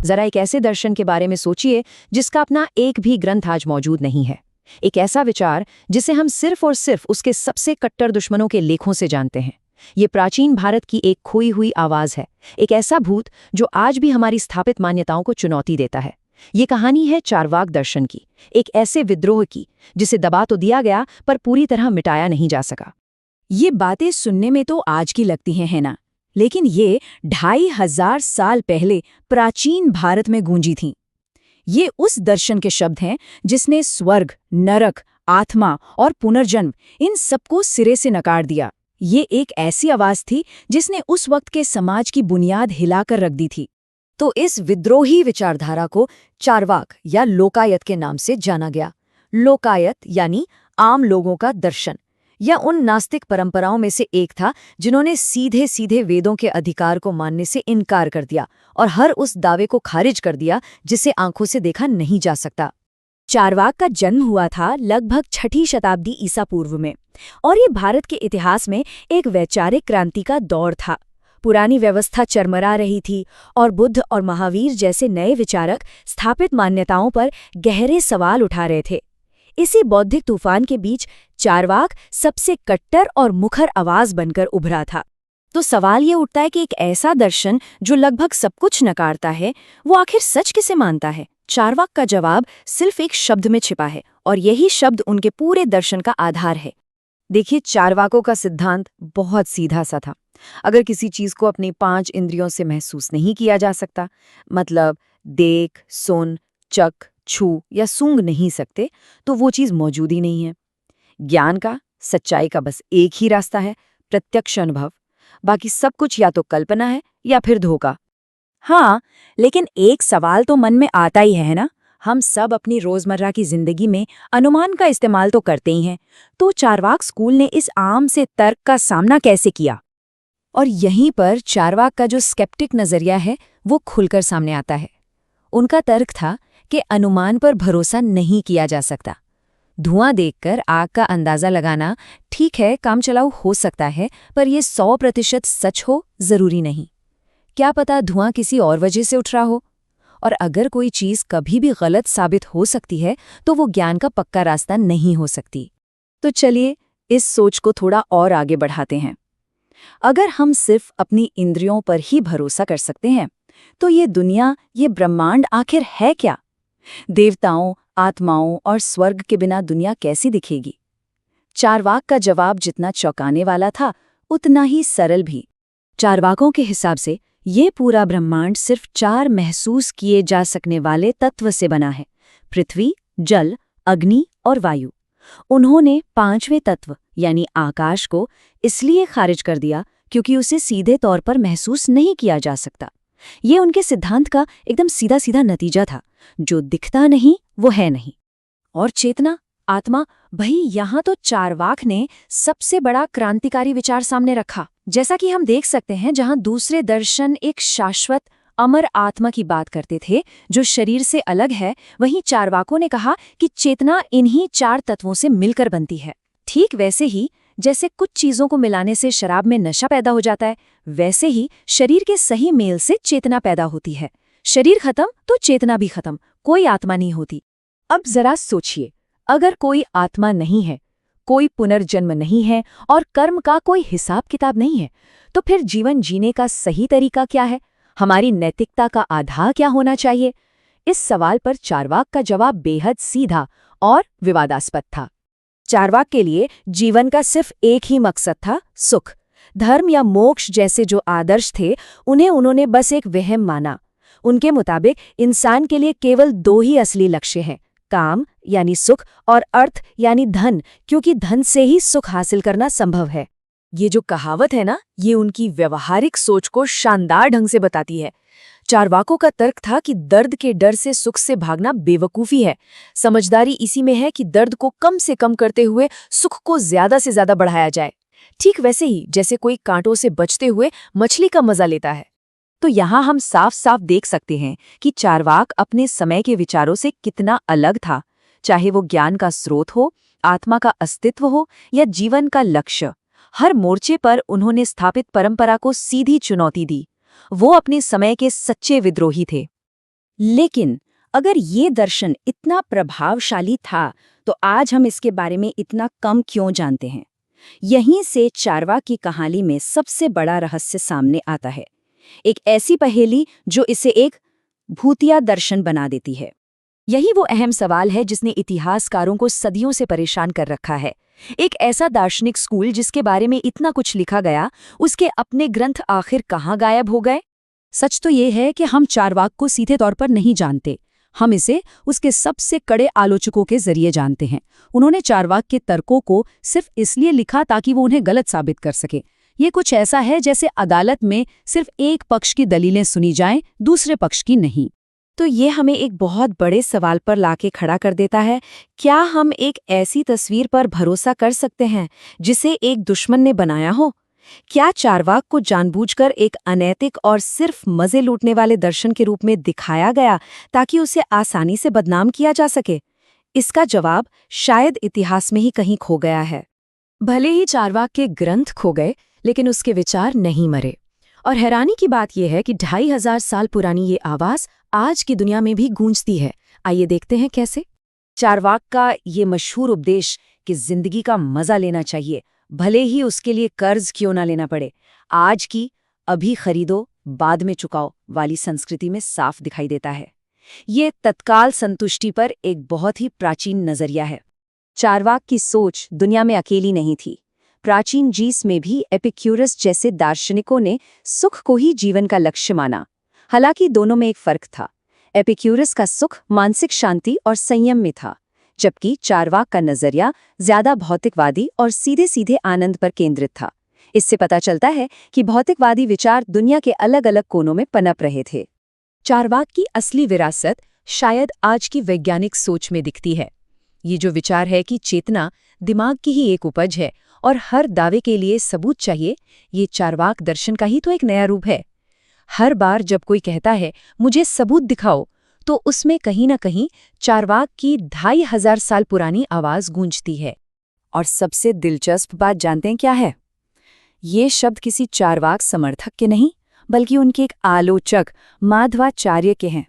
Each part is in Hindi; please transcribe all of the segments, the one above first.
जरा एक ऐसे दर्शन के बारे में सोचिए जिसका अपना एक भी ग्रंथ आज मौजूद नहीं है। एक ऐसा विचार जिसे हम सिर्फ और सिर्फ उसके सबसे कट्टर दुश्मनों के लेखों से जानते हैं। ये प्राचीन भारत की एक खोई हुई आवाज है, एक ऐसा भूत जो आज भी हमारी स्थापित मान्यताओं को चुनौती देता है। ये कहानी है चारवाक दर्शन की, एक ऐसे विद्रोह की जिसे दबा तो दिया गया पर पूरी तरह मिटाया नहीं जा सका। ये बातें सुनने में तो आज की लगती हैं, है ना? लेकिन ये 2500 साल पहले प्राचीन भारत में गूंजी थीं। ये उस दर्शन के शब्द हैं जिसने स्वर्ग, नरक, आत्मा और पुनर्जन्म इन सबको सिरे से नकार दिया। ये एक ऐसी आवाज थी जिसने उस वक्त के समाज की बुनियाद हिलाकर रख दी थी। तो इस विद्रोही विचारधारा को चारवाक या लोकायत के नाम से जाना गया। लोकायत यानी आम लोगों का दर्शन, यह उन नास्तिक परंपराओं में से एक था जिन्होंने सीधे सीधे वेदों के अधिकार को मानने से इनकार कर दिया और हर उस दावे को खारिज कर दिया जिसे आंखों से देखा नहीं जा सकता। चारवाक का जन्म हुआ था लगभग 6ठी शताब्दी ईसा पूर्व में, और ये भारत के इतिहास में एक वैचारिक क्रांति का दौर था। पुरानी व्यवस्था चरमरा रही थी और बुद्ध और महावीर जैसे नए विचारक स्थापित मान्यताओं पर गहरे सवाल उठा रहे थे। इसी बौद्धिक तूफान के बीच चारवाक सबसे कट्टर और मुखर आवाज बनकर उभरा था। तो सवाल ये उठता है कि एक ऐसा दर्शन जो लगभग सब कुछ नकारता है, वो आखिर सच किसे मानता है? चारवाक का जवाब सिर्फ एक शब्द में छिपा है, और यही शब्द उनके पूरे दर्शन का आधार है। देखिए, चारवाकों का सिद्धांत बहुत सीधा सा था। अगर किसी चीज को अपनी 5 इंद्रियों से महसूस नहीं किया जा सकता, मतलब देख, सुन, चख, छू या सूंघ नहीं सकते, तो वो चीज मौजूद ही नहीं है। ज्ञान का, सच्चाई का बस एक ही रास्ता है, प्रत्यक्ष अनुभव। बाकी सब कुछ या तो कल्पना है या फिर धोखा। हाँ, लेकिन एक सवाल तो मन में आता ही है ना? हम सब अपनी रोजमर्रा की जिंदगी में अनुमान का इस्तेमाल तो करते ही हैं, तो चारवाक स्कूल ने इस आम से तर्क का सामना कैसे किया? और यहीं पर चारवाक का जो स्केप्टिक नजरिया है वो खुलकर सामने आता है। उनका तर्क था कि अनुमान पर भरोसा नहीं किया जा सकता। धुआं देखकर आग का अंदाजा लगाना ठीक है, काम चलाऊ हो सकता है, पर यह 100% सच हो जरूरी नहीं। क्या पता धुआं किसी और वजह से उठ रहा हो। और अगर कोई चीज कभी भी गलत साबित हो सकती है तो वो ज्ञान का पक्का रास्ता नहीं हो सकती। तो चलिए इस सोच को थोड़ा और आगे बढ़ाते हैं। अगर हम सिर्फ अपनी इंद्रियों पर ही भरोसा कर सकते हैं तो ये दुनिया, ये ब्रह्मांड आखिर है क्या? देवताओं, आत्माओं और स्वर्ग के बिना दुनिया कैसी दिखेगी? चारवाक का जवाब जितना चौंकाने वाला था उतना ही सरल भी। चारवाकों के हिसाब से ये पूरा ब्रह्मांड सिर्फ 4 महसूस किए जा सकने वाले तत्व से बना है: पृथ्वी, जल, अग्नि और वायु। उन्होंने 5वें तत्व यानी आकाश को इसलिए खारिज कर दिया क्योंकि उसे सीधे तौर पर महसूस नहीं किया जा सकता। ये उनके सिद्धांत का एकदम सीधा सीधा नतीजा था। जो दिखता नहीं वो है नहीं। और चेतना, आत्मा, भाई यहाँ तो चारवाक ने सबसे बड़ा क्रांतिकारी विचार सामने रखा। जैसा कि हम देख सकते हैं, जहाँ दूसरे दर्शन एक शाश्वत अमर आत्मा की बात करते थे जो शरीर से अलग है, वहीं चारवाकों ने कहा कि चेतना इन्हीं 4 तत्वों से मिलकर बनती है। ठीक वैसे ही जैसे कुछ चीजों को मिलाने से शराब में नशा पैदा हो जाता है, वैसे ही शरीर के सही मेल से चेतना पैदा होती है। शरीर खत्म तो चेतना भी खत्म, कोई आत्मा नहीं होती। अब जरा सोचिए, अगर कोई आत्मा नहीं है, कोई पुनर्जन्म नहीं है और कर्म का कोई हिसाब किताब नहीं है, तो फिर जीवन जीने का सही तरीका क्या है? हमारी नैतिकता का आधार क्या होना चाहिए? इस सवाल पर चारवाक का जवाब बेहद सीधा और विवादास्पद था। चारवाक के लिए जीवन का सिर्फ एक ही मकसद था: सुख। धर्म या मोक्ष जैसे जो आदर्श थे उन्हें उन्होंने बस एक वहम माना। उनके मुताबिक इंसान के लिए केवल 2 ही असली लक्ष्य हैं: काम यानी सुख और अर्थ यानी धन, क्योंकि धन से ही सुख हासिल करना संभव है। ये जो कहावत है ना, ये उनकी व्यवहारिक सोच को शानदार ढंग से बताती है। चारवाकों का तर्क था कि दर्द के डर से सुख से भागना बेवकूफ़ी है। समझदारी इसी में है कि दर्द को कम से कम करते हुए सुख को ज्यादा से ज्यादा बढ़ाया जाए। ठीक वैसे ही जैसे कोई कांटों से बचते हुए मछली का मजा लेता है। तो यहाँ हम साफ साफ देख सकते हैं कि चारवाक अपने समय के विचारों से कितना अलग था। चाहे वो ज्ञान का स्रोत हो, आत्मा का अस्तित्व हो या जीवन का लक्ष्य, हर मोर्चे पर उन्होंने स्थापित परंपरा को सीधी चुनौती दी। वो अपने समय के सच्चे विद्रोही थे। लेकिन अगर ये दर्शन इतना प्रभावशाली था, तो आज हम इसके बारे में इतना कम क्यों जानते हैं? यहीं से चारवाक की कहानी में सबसे बड़ा रहस्य सामने आता है। एक ऐसी पहेली जो इसे एक भूतिया दर्शन बना देती है। यही वो अहम सवाल है जिसने इतिहासकारों को सदियों से परेशान कर रखा है। एक ऐसा दार्शनिक स्कूल जिसके बारे में इतना कुछ लिखा गया, उसके अपने ग्रंथ आखिर कहाँ गायब हो गए? सच तो ये है कि हम चारवाक को सीधे तौर पर नहीं जानते। हम इसे उसके सबसे कड़े आलोचकों के जरिए जानते हैं। उन्होंने चारवाक के तर्कों को सिर्फ इसलिए लिखा ताकि वो उन्हें गलत साबित कर सके। ये कुछ ऐसा है जैसे अदालत में सिर्फ एक पक्ष की दलीलें सुनी जाएं, दूसरे पक्ष की नहीं। तो ये हमें एक बहुत बड़े सवाल पर लाके खड़ा कर देता है। क्या हम एक ऐसी तस्वीर पर भरोसा कर सकते हैं जिसे एक दुश्मन ने बनाया हो? क्या चारवाक को जानबूझकर एक अनैतिक और सिर्फ मजे लूटने वाले दर्शन के रूप में दिखाया गया ताकि उसे आसानी से बदनाम किया जा सके? इसका जवाब शायद इतिहास में ही कहीं खो गया है। भले ही चारवाक के ग्रंथ खो गए, लेकिन उसके विचार नहीं मरे। और हैरानी की बात यह है कि 2500 साल पुरानी ये आवाज आज की दुनिया में भी गूंजती है। आइए देखते हैं कैसे। चारवाक का ये मशहूर उपदेश कि जिंदगी का मजा लेना चाहिए, भले ही उसके लिए कर्ज क्यों ना लेना पड़े, आज की अभी खरीदो बाद में चुकाओ वाली संस्कृति में साफ दिखाई देता है। ये तत्काल संतुष्टि पर एक बहुत ही प्राचीन नजरिया है। चारवाक की सोच दुनिया में अकेली नहीं थी। प्राचीन ग्रीस में भी एपिक्यूरस जैसे दार्शनिकों ने सुख को ही जीवन का लक्ष्य माना। हालांकि दोनों में एक फर्क था। एपिक्यूरस का सुख मानसिक शांति और संयम में था, जबकि चारवाक का नजरिया ज्यादा भौतिकवादी और सीधे सीधे आनंद पर केंद्रित था। इससे पता चलता है कि भौतिकवादी विचार दुनिया के अलग अलग कोनों में पनप रहे थे। चारवाक की असली विरासत शायद आज की वैज्ञानिक सोच में दिखती है। ये जो विचार है कि चेतना दिमाग की ही एक उपज है और हर दावे के लिए सबूत चाहिए, ये चारवाक दर्शन का ही तो एक नया रूप है। हर बार जब कोई कहता है मुझे सबूत दिखाओ, तो उसमें कहीं न कहीं चारवाक की 2500 साल पुरानी आवाज गूंजती है। और सबसे दिलचस्प बात जानते हैं क्या है? ये शब्द किसी चारवाक समर्थक के नहीं, बल्कि उनके एक आलोचक माधवाचार्य के हैं।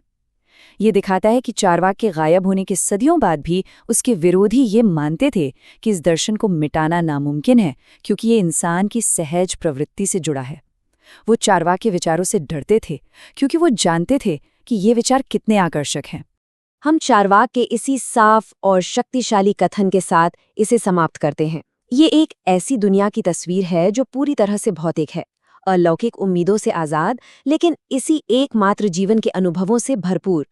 ये दिखाता है कि चारवाक के गायब होने के सदियों बाद भी उसके विरोधी ये मानते थे कि इस दर्शन को मिटाना नामुमकिन है, क्योंकि ये इंसान की सहज प्रवृत्ति से जुड़ा है। वो चारवाक के विचारों से डरते थे क्योंकि वो जानते थे कि ये विचार कितने आकर्षक हैं। हम चारवाक के इसी साफ और शक्तिशाली कथन के साथ इसे समाप्त करते हैं। ये एक ऐसी दुनिया की तस्वीर है जो पूरी तरह से भौतिक है, अलौकिक उम्मीदों से आज़ाद, लेकिन इसी एकमात्र जीवन के अनुभवों से भरपूर।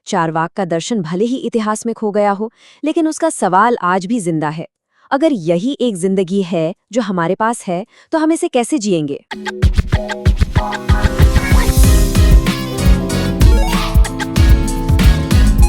चारवाक का दर्शन भले ही इतिहास में खो गया हो, लेकिन उसका सवाल आज भी जिंदा है। अगर यही एक जिंदगी है जो हमारे पास है, तो हम इसे कैसे जिएंगे?